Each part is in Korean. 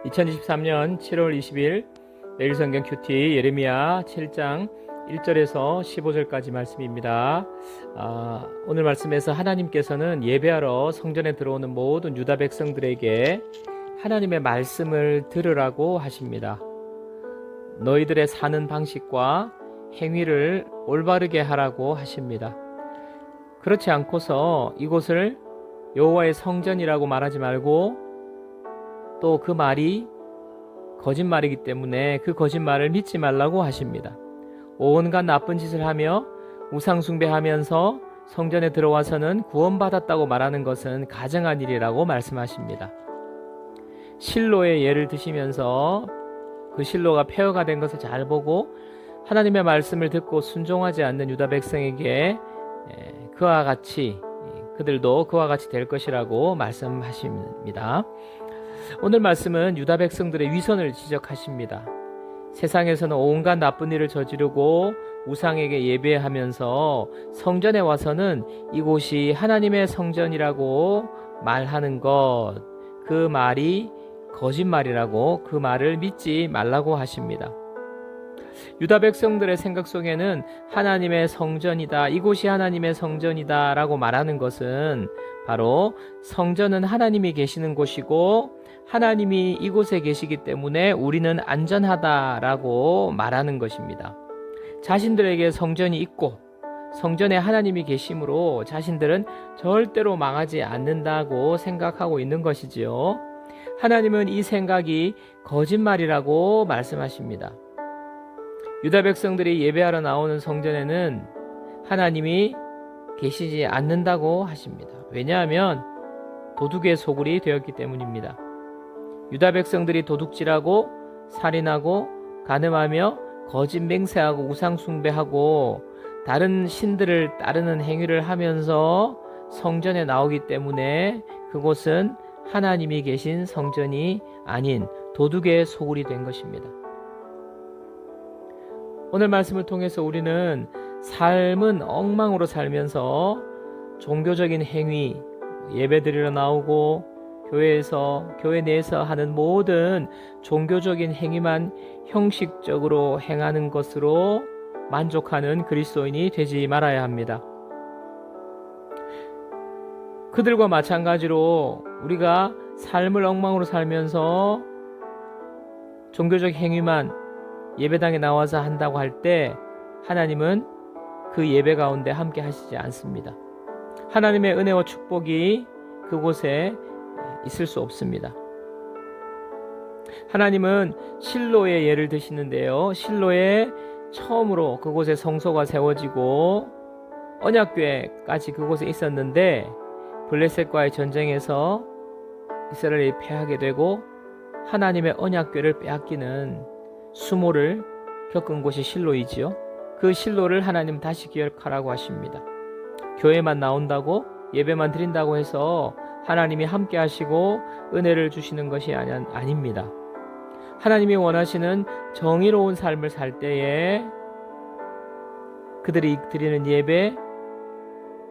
2023년 7월 20일 매일 성경 큐티 예레미야 7장 1절에서 15절까지 말씀입니다. 오늘 말씀에서 하나님께서는 예배하러 성전에 들어오는 모든 유다 백성들에게 하나님의 말씀을 들으라고 하십니다. 너희들의 사는 방식과 행위를 올바르게 하라고 하십니다. 그렇지 않고서 이곳을 여호와의 성전이라고 말하지 말고 또 그 말이 거짓말이기 때문에 그 거짓말을 믿지 말라고 하십니다. 온갖 나쁜 짓을 하며 우상 숭배하면서 성전에 들어와서는 구원받았다고 말하는 것은 가증한 일이라고 말씀하십니다. 실로의 예를 드시면서 그 실로가 폐허가 된 것을 잘 보고 하나님의 말씀을 듣고 순종하지 않는 유다 백성에게 그들도 그와 같이 될 것이라고 말씀하십니다. 오늘 말씀은 유다 백성들의 위선을 지적하십니다. 세상에서는 온갖 나쁜 일을 저지르고 우상에게 예배하면서 성전에 와서는 이곳이 하나님의 성전이라고 말하는 것, 그 말이 거짓말이라고 그 말을 믿지 말라고 하십니다. 유다 백성들의 생각 속에는 하나님의 성전이다, 이곳이 하나님의 성전이다 라고 말하는 것은 바로 성전은 하나님이 계시는 곳이고 하나님이 이곳에 계시기 때문에 우리는 안전하다라고 말하는 것입니다. 자신들에게 성전이 있고 성전에 하나님이 계심으로 자신들은 절대로 망하지 않는다고 생각하고 있는 것이지요. 하나님은 이 생각이 거짓말이라고 말씀하십니다. 유다 백성들이 예배하러 나오는 성전에는 하나님이 계시지 않는다고 하십니다. 왜냐하면 도둑의 소굴이 되었기 때문입니다. 유다 백성들이 도둑질하고 살인하고 간음하며 거짓 맹세하고 우상 숭배하고 다른 신들을 따르는 행위를 하면서 성전에 나오기 때문에 그곳은 하나님이 계신 성전이 아닌 도둑의 소굴이 된 것입니다. 오늘 말씀을 통해서 우리는 삶은 엉망으로 살면서 종교적인 행위, 예배드리러 나오고 교회 내에서 하는 모든 종교적인 행위만 형식적으로 행하는 것으로 만족하는 그리스도인이 되지 말아야 합니다. 그들과 마찬가지로 우리가 삶을 엉망으로 살면서 종교적 행위만 예배당에 나와서 한다고 할 때 하나님은 그 예배 가운데 함께 하시지 않습니다. 하나님의 은혜와 축복이 그곳에 있을 수 없습니다. 하나님은 실로의 예를 드시는데요. 실로에 처음으로 그곳에 성소가 세워지고 언약궤까지 그곳에 있었는데 블레셋과의 전쟁에서 이스라엘이 패하게 되고 하나님의 언약궤를 빼앗기는 수모를 겪은 곳이 실로이지요. 그 실로를 하나님 다시 기억하라고 하십니다. 교회만 나온다고 예배만 드린다고 해서 하나님이 함께 하시고 은혜를 주시는 것이 아닙니다. 하나님이 원하시는 정의로운 삶을 살 때에 그들이 드리는 예배,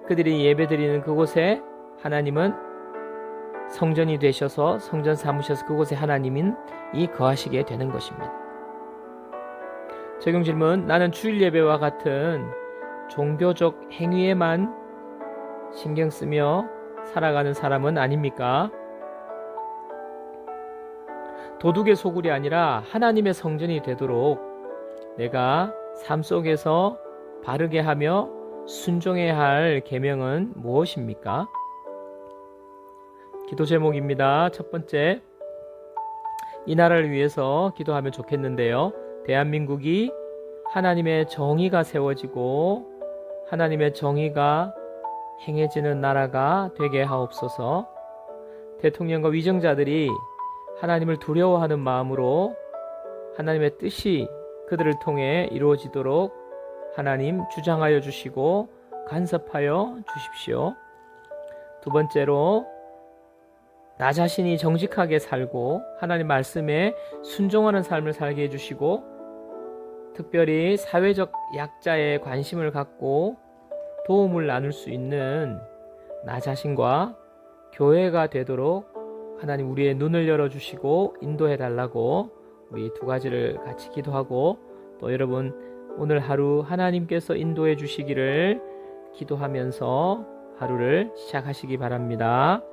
그들이 예배 드리는 그곳에 하나님은 성전이 되셔서 성전 삼으셔서 그곳에 하나님이 거하시게 되는 것입니다. 적용 질문: 나는 주일 예배와 같은 종교적 행위에만 신경 쓰며 살아가는 사람은 아닙니까? 도둑의 소굴이 아니라 하나님의 성전이 되도록 내가 삶 속에서 바르게 하며 순종해야 할 계명은 무엇입니까? 기도 제목입니다. 첫 번째, 이 나라를 위해서 기도하면 좋겠는데요. 대한민국이 하나님의 정의가 세워지고 하나님의 정의가 행해지는 나라가 되게 하옵소서. 대통령과 위정자들이 하나님을 두려워하는 마음으로 하나님의 뜻이 그들을 통해 이루어지도록 하나님 주장하여 주시고 간섭하여 주십시오. 두 번째로, 나 자신이 정직하게 살고 하나님 말씀에 순종하는 삶을 살게 해주시고 특별히 사회적 약자에 관심을 갖고 도움을 나눌 수 있는 나 자신과 교회가 되도록 하나님 우리의 눈을 열어주시고 인도해 달라고 우리 두 가지를 같이 기도하고, 또 여러분 오늘 하루 하나님께서 인도해 주시기를 기도하면서 하루를 시작하시기 바랍니다.